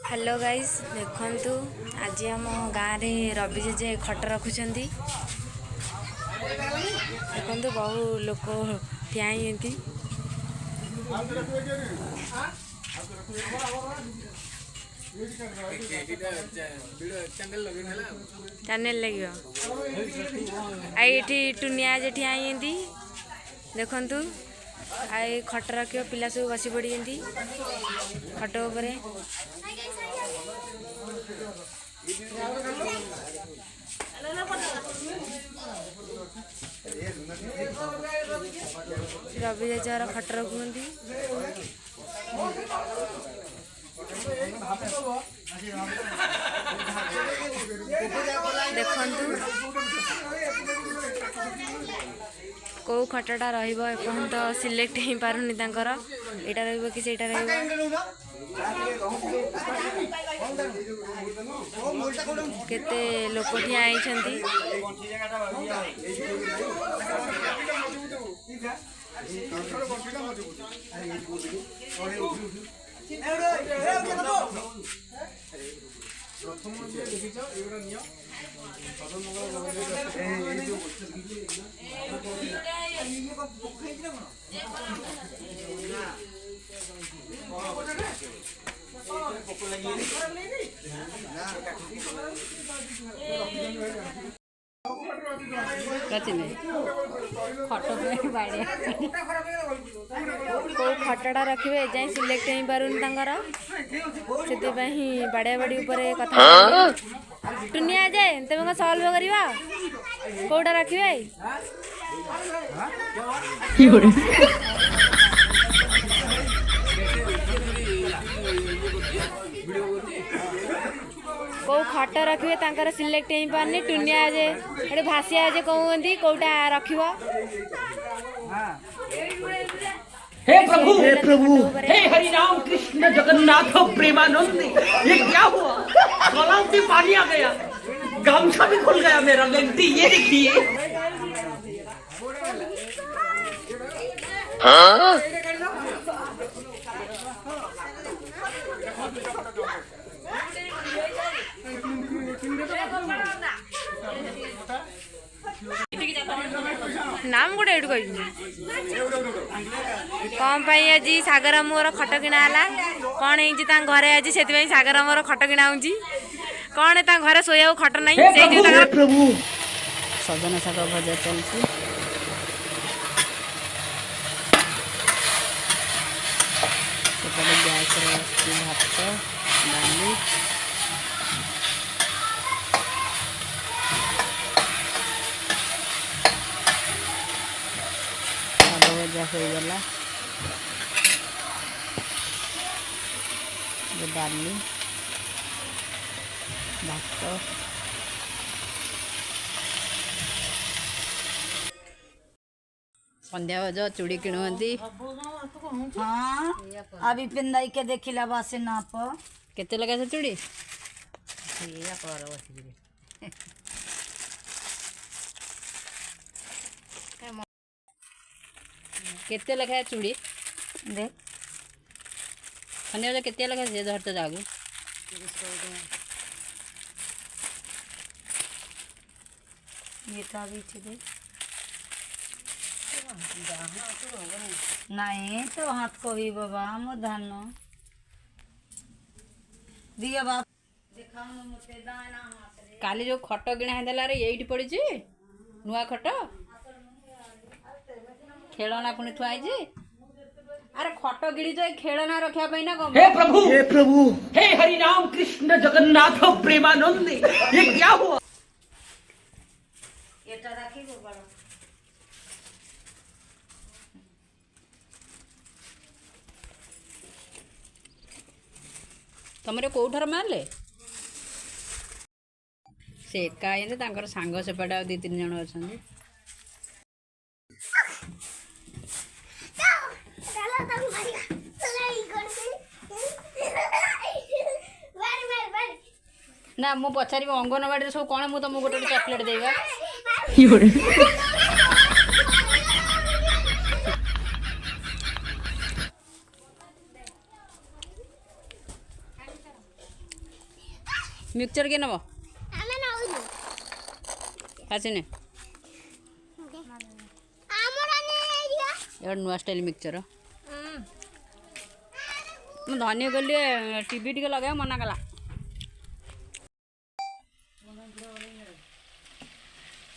hello guys देखंतु आज आम गाँव में रवि जेजे खट रखुंट देखंतु बहु लोक ठिया चैनल लगे आई टुनिया जे ठिया देखंतु आई खट रख पिला सब बसी पड़ी खट उपरे रवि जेजार खट रखुंट देखंतु कौ खटटा रपर्यंत सिलेक्ट हो पारुनी एटा रही कि सेटा केते लोक ठिया कौ खटटा रखिए एजाई सिलेक्ट हो पारुनी से बाड़िया बाड़ी कथा टुनिया जाए तुम सल्व करवा कौटा रखिए कौ खट रखिए सिलेक्ट हो पारनी टुनिया जे भाषिया जे कहते कौटा रख हे प्रभु हे हरि राम कृष्ण जगन्नाथ प्रेमानंद ये क्या हुआ गलाव से पानी आ गया गामछा भी खुल गया मेरा गलती ये देखिए नाम गोटे एटू कह कौन आज सागर मोर खट किना कौन है घरे आज से सागर मोर खट किना कौन घरे शोया खट ना सजना शाग भजा चलती गैस भात डाली भजा होगला डाली भात संध्या बज चूड़ी किणुंती हाँ अभी पिंदाई के देखिला बासे नाप केते लगा से चूड़ी केते लगा चूड़ी देख संध्या बज केते लगा से धरते जागू मीठा भी दे नहीं तो हाथ को ही बाबा मो धान दिया बाप काली जो खट किणा है ये पड़ी नुआ खट खेलना पुणी थुआई अरे खट गिड़ी तो खेलना रखा ना कौन हे प्रभु हे हरि राम कृष्ण जगन्नाथ प्रेमानंद ये क्या हुआ तुम कौठार मारे से एका आए सांग सेपटे दी तीन जन अच्छा ना मु पचारि अंगनवाड़ी सब कौन मुझे तुमको गोटे चॉकलेट देगा मिक्सचर के नब आसने एवं नुआ स्टाइल मिक्सचर ମୁଁ ଧନୀ ଗଲି ଟିଭି ଟିକେ ଲଗାଇବା ମନା କଲା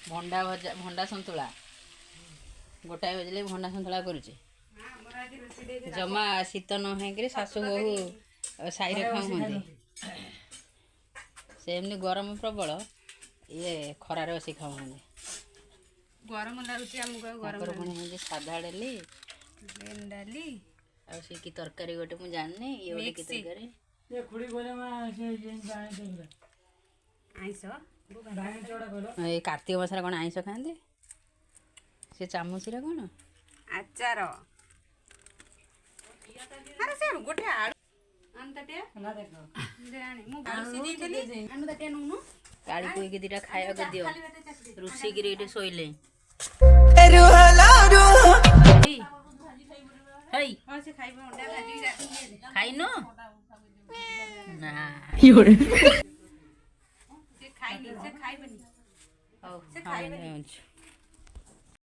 ଭଣ୍ଡା ଭଜା ଭଣ୍ଡା ସନ୍ତୁଳା ଗୋଟାଏ ବଜିଲେ ଭଣ୍ଡା ସନ୍ତୁଳା କରୁଛି ଜମା ଶୀତ ନ ହେଇକିରି ଶାଶୁ ବୋହୂ ସାହିରେ ଖାଉଛନ୍ତି ସେମିତି ଗରମ ପ୍ରବଳ ଇଏ ଖରାରେ ବସି ଖାଉଛନ୍ତି ଗରମ ଲାଗୁଛି ଆମକୁ ଗରମ ପୁଣି ହେଉଛି ସାଧା ଡାଲି ଡାଲି ଆଉ ସେ କି ତରକାରୀ ଗୋଟେ ମୁଁ ଜାଣିନି ଇଏ ଗୋଟେ କି ତରକାରୀ ଆଇଁଷ ଏଇ କାର୍ତ୍ତିକ ମାସରେ କ'ଣ ଆଇଁଷ ଖାଆନ୍ତି ସେ ଚାମଚରେ କ'ଣ ଆଚାର ଆରେ ସେ ଗୋଟେ ଆଳୁ କାଳିକୁ ହେଇକି ଦିଟା ଖାଇବାକୁ ଦିଅ ରୁଷିକିରି ଏଠି ଶୋଇଲେ ହେଇ ଖାଇନୁ ନା ଖାଇବନି ହଉ ଖାଇନି